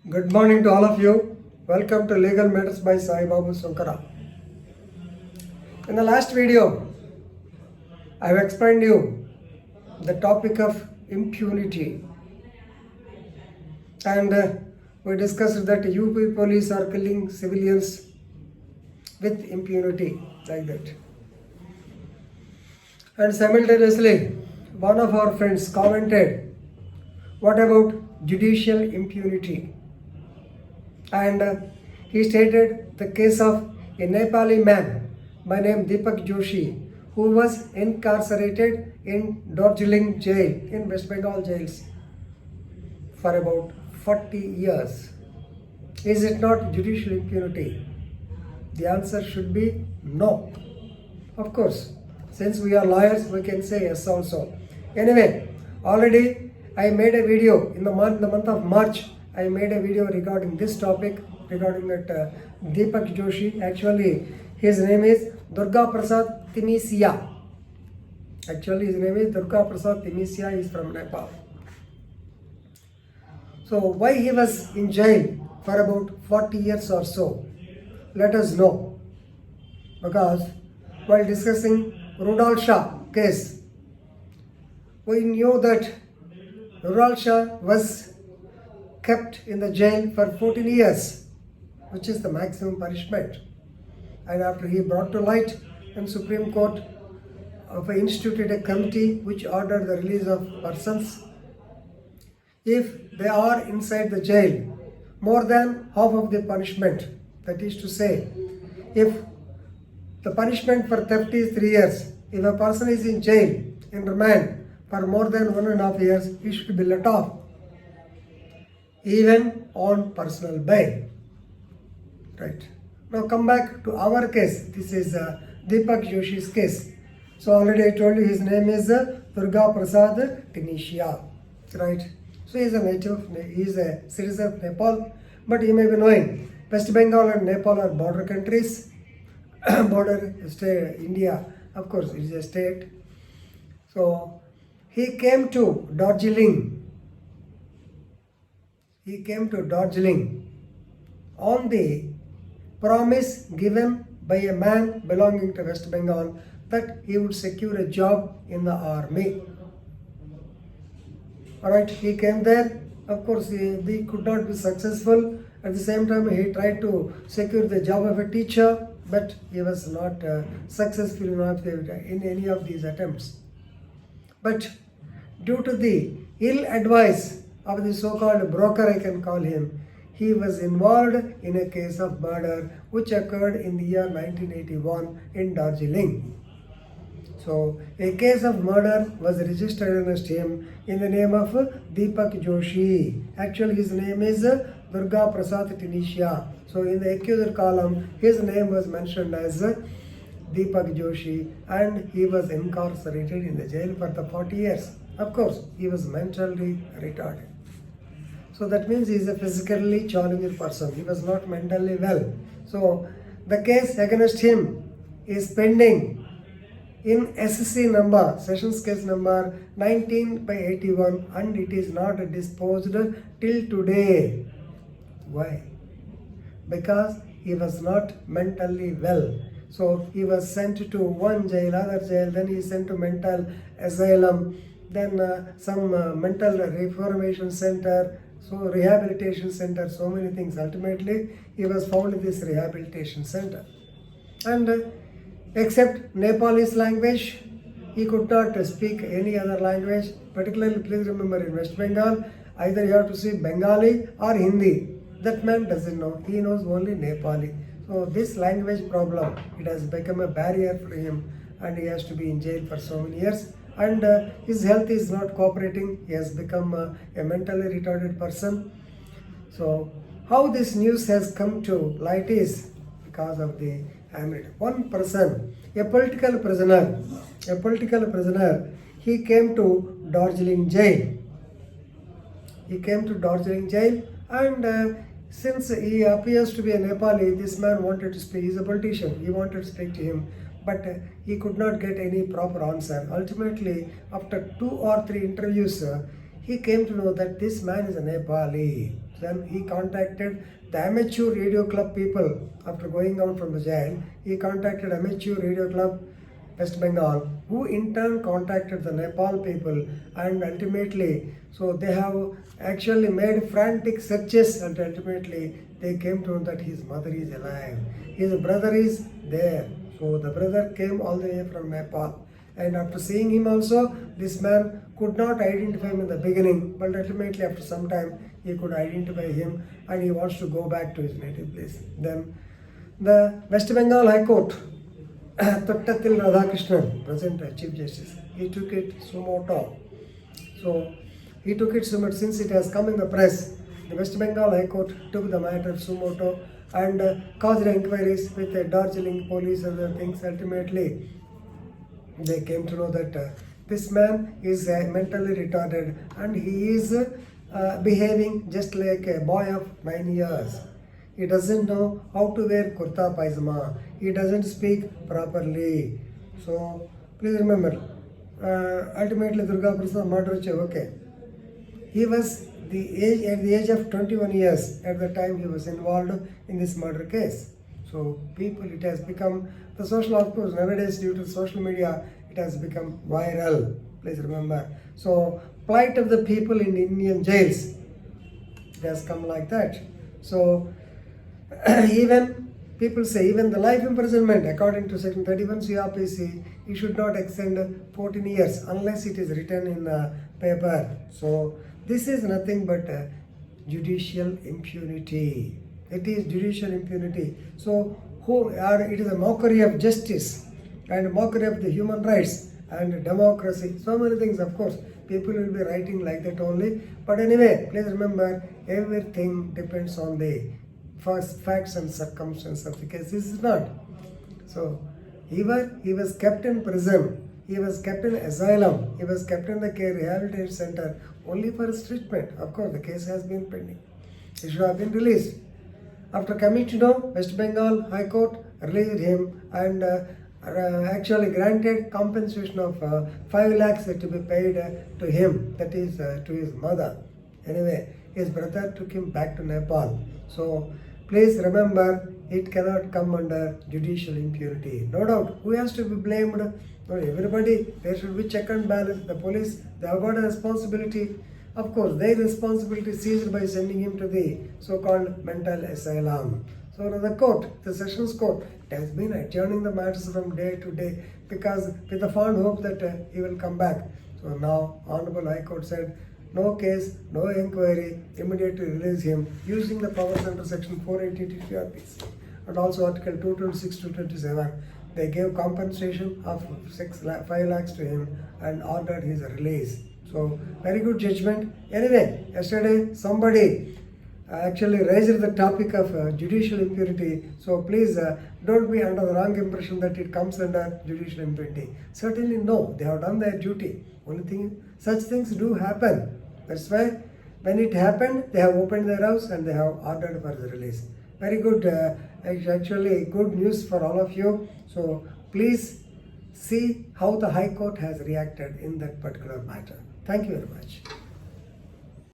Good morning to all of you. Welcome to Legal Matters by Sai Babu Sankara. In the last video, I have explained you the topic of impunity, and we discussed that UP police are killing civilians with impunity like that. And simultaneously, one of our friends commented, what about judicial impunity? And he stated the case of a Nepali man by name Deepak Joshi, who was incarcerated in Darjeeling jail, in West Bengal jails, for about 40 years. Is it not judicial impunity? The answer should be no. Of course, since we are lawyers, we can say yes also. Anyway, already I made a video in the month of March. I made a video regarding this topic, regarding that Deepak Joshi. Actually, his name is Durga Prasad Timisia. Actually, his name is Durga Prasad Timisia. He is from Nepal. So, why he was in jail for about 40 years or so? Let us know. Because while discussing Rudal Shah case, we knew that Rudal Shah was kept in the jail for 14 years, which is the maximum punishment. And after he brought to light, and Supreme Court instituted a committee which ordered the release of persons if they are inside the jail more than half of the punishment. That is to say, if the punishment for theft is 3 years, if a person is in jail, in remand for more than 1.5 years, he should be let off, even on personal bail. Right. Now come back to our case. This is Deepak Joshi's case. So already I told you his name is Durga Prasad Timisia. Right. So he is a native, he is a citizen of Nepal. But you may be knowing, West Bengal and Nepal are border countries. Border state, India, of course, it is a state. So he came to Darjeeling. He came to Darjeeling on the promise given by a man belonging to West Bengal that he would secure a job in the army. Alright, he came there. Of course, he could not be successful. At the same time, he tried to secure the job of a teacher, but he was not successful enough in any of these attempts. But due to the ill advice of the so-called broker, I can call him, he was involved in a case of murder which occurred in the year 1981 in Darjeeling. So, a case of murder was registered against him in the name of Deepak Joshi. Actually, his name is Durga Prasad Timisia. So, in the accuser column, his name was mentioned as Deepak Joshi, and he was incarcerated in the jail for the 40 years. Of course, he was mentally retarded. So that means he is a physically challenged person. He was not mentally well. So the case against him is pending in SC number, Sessions Case number 19/81, and it is not disposed till today. Why? Because he was not mentally well. So he was sent to one jail, other jail, then he sent to mental asylum, then some mental reformation center, so rehabilitation center, so many things. Ultimately, he was found in this rehabilitation center. And except Nepalese language, he could not speak any other language. Particularly, please remember, in West Bengal, either you have to speak Bengali or Hindi. That man doesn't know. He knows only Nepali. So this language problem, it has become a barrier for him, and he has to be in jail for so many years. And his health is not cooperating. He has become a mentally retarded person. So how this news has come to light is because of the one person, a political prisoner, he came to Darjeeling jail. He came to Darjeeling jail, and since he appears to be a Nepali, this man wanted to speak. He's a politician. He wanted to speak to him, but he could not get any proper answer. Ultimately, after 2 or 3 interviews, he came to know that this man is a Nepali. Then he contacted the amateur radio club people. After going out from the jail, he contacted amateur radio club West Bengal, who in turn contacted the Nepal people, and ultimately, so they have actually made frantic searches, and ultimately they came to know that his mother is alive, his brother is there. So the brother came all the way from Nepal, and after seeing him also, this man could not identify him in the beginning, but ultimately after some time he could identify him, and he wants to go back to his native place. Then the West Bengal High Court, Tottathil Radhakrishnan, present Chief Justice, he took it sumo moto. So he took it sumo moto since it has come in the press. The West Bengal High Court took the matter sumo moto and caused inquiries with the Darjeeling police and other things. Ultimately, they came to know that this man is mentally retarded and he is behaving just like a boy of 9 years. He doesn't know how to wear kurta paisama. He doesn't speak properly. So please remember, ultimately Durga Prasad murder, okay. He was at the age of 21 years at the time he was involved in this murder case. So people, it has become the social, of course, nowadays due to social media, it has become viral. Please remember. So plight of the people in Indian jails, it has come like that. So even people say even the life imprisonment according to section 31 CRPC, it should not extend 14 years unless it is written in paper. So this is nothing but judicial impunity. It is judicial impunity. So it is a mockery of justice and mockery of the human rights and democracy. So many things, of course. People will be writing like that only. But anyway, please remember, everything depends on the first facts and circumstances of the case. This is not. So he was kept in prison. He was kept in asylum. He was kept in the care rehabilitation center only for his treatment. Of course, the case has been pending. He should have been released. After coming to know, West Bengal High Court released him and actually granted compensation of 5 lakhs to be paid to him, that is to his mother. Anyway, his brother took him back to Nepal. So please remember, it cannot come under judicial impunity. No doubt, who has to be blamed? No, everybody, there should be check and balance. The police, they have got a responsibility. Of course, their responsibility ceased by sending him to the so-called mental asylum. So the court, the Sessions Court, it has been adjourning the matters from day to day because with the fond hope that he will come back. So now, Honorable High Court said, no case, no inquiry, immediately release him using the powers under section 482 CRPC and also article 226 to 27. They gave compensation of 5 lakhs to him and ordered his release. So very good judgment. Anyway, yesterday somebody actually raised the topic of judicial impunity. So please don't be under the wrong impression that it comes under judicial impunity. Certainly no, they have done their duty. Only thing, such things do happen. That's why when it happened, they have opened their house and they have ordered for the release. Very good, actually good news for all of you. So please see how the High Court has reacted in that particular matter. Thank you very much.